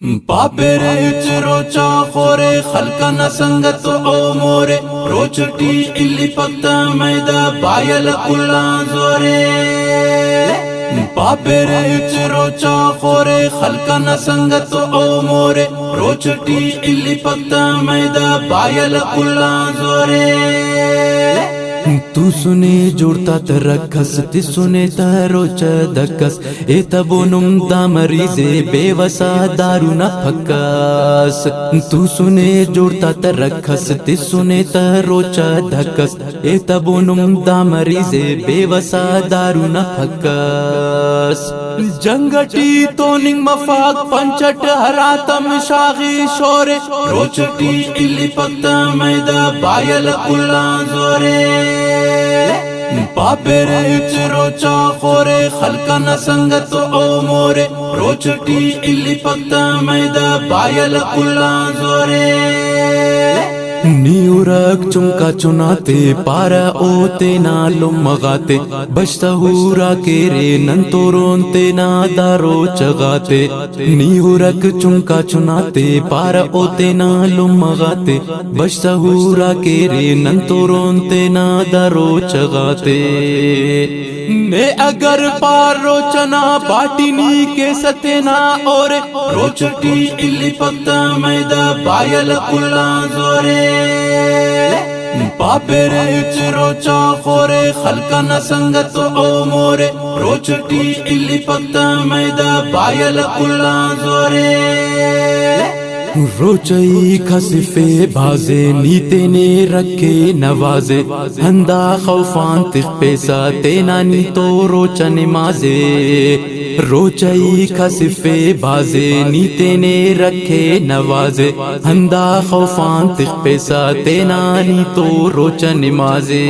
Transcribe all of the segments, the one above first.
पापेरे रोचा खोरे खलका न संगत ओ मोरे रोचटी इल्ली पक्ता मैदा बायल कुल्ला जोरे पापेरे रोचा खोरे खलका न संगत ओ मोरे रोचटी इल्ली पक्ता मैदा बायल कुल्ला जोरे तू सुने जुड़ता तरखस ति सुने तरोच दकस ए तबोनुम दामरीजे बेवसा दारू न फकस तू सुने जुड़ता तरखस ति सुने तरोच धकस ए तबोनुम दामरीजे बेवसा दारू न फकस जंगटी तोनिंग मफाक पंचट हरातम शागी शोरे रोचटी इल्ली पक्ता मैदा बायल कुल्ला जोरे पापेरे रोचा खोरे खलका न संगत ओ मोरे रोचटी इल्ली पक्ता मैदा बायल कुल्ला जोरे नीउरक चुमका चुनाते पारा ओते नालुम मगाते बश्तहूरा के रे नंतोरोंते ना दारो चगाते नीउरक चुमका चुनाते पारा ओते नालुम मगाते बश्तहूरा के रे नंतोरोंते ना दारो चगाते ने अगर पार रोचना पाटिनी के सतेना और रोचटी इल्ली पक्ता मैदा बायल कुल्ला जोरे पापेरे रोचा खोरे खलका न संगत ओ मोरे रोचटी इल्ली पक्ता मैदा बायल कुल्ला जोरे रोचई खसिफे बाजे नीते ने रखे नवाजे हंदा खौफान तिख पेसा तेना नी तो रोचन माजे रोचई खसिफे बाजे नीते ने रखे नवाजे हंदा खौफान तिख पेसा तेना नी तो रोचन माजे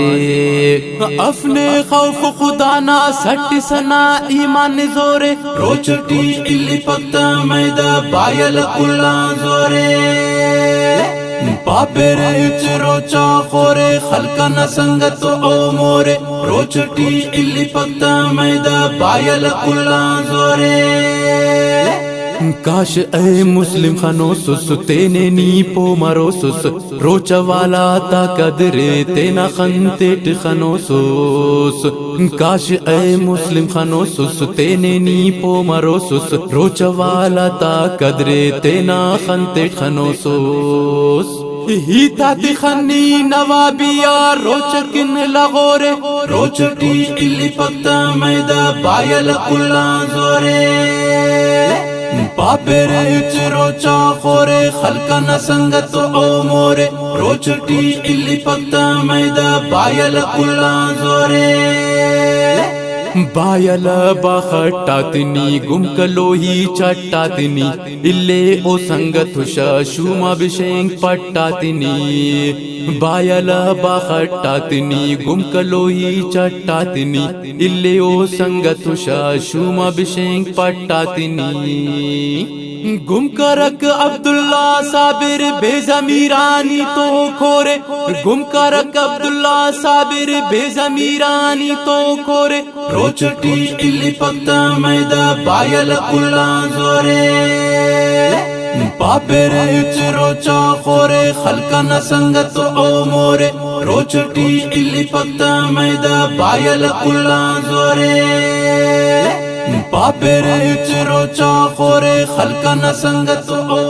अपने खौफ खुदा ना सट सना ईमान जोरे रोचटी इल्ली पक्ता मैदा बायल कुल्ला जोरे पापेरे रोचा खोरे खलका न संगत ओ मोरे रोचटी इल्ली पक्ता मैदा बायल कुल्ला जोरे काश ए मुस्लिम खनो सुस तेने नी पो मरो सुस रोच वाला ता कदरे तेना खंतेट खनो सुस काश ए मुस्लिम खनो सुस तेने नी पो मरो सुस रोच वाला ता कदरे तेना खंतेट खनो सुस ही ताती खन्नी नवाबिया रोचकिन लगोरे रोचटी इल्ली पक्ता मैदा बायल कुल्ला जोरे पापेरे रोचा खोरे खलका न संगत ओ मोरे रोचटी इल्ली पक्ता मैदा बायल कुल्ला जोरे बायल बखट्टातिनी गुमकलोही चट्टातिनी इल्ले ओ संगत हुशा शुमा बिशेंग पट्टातिनी बायल बखट्टातिनी गुमकलोही चट्टातिनी इल्ले ओ संगत हुशा शुमा बिशेंग पट्टातिनी गुम करक अब्दुल्ला साबिर बेजमीरानी तो खोरे गुम करक अब्दुल्ला साबिर बेजमीरानी तो खोरे रोचटी इल्ली पक्ता मैदा बायल कुल्ला जोरे पापेरे रोचा खोरे खलका न संगत ओ मोरे रोचटी इल्ली पक्ता मैदा बायल कुल्ला जोरे पापेरे रोचा खोरे खलका न संगत ओ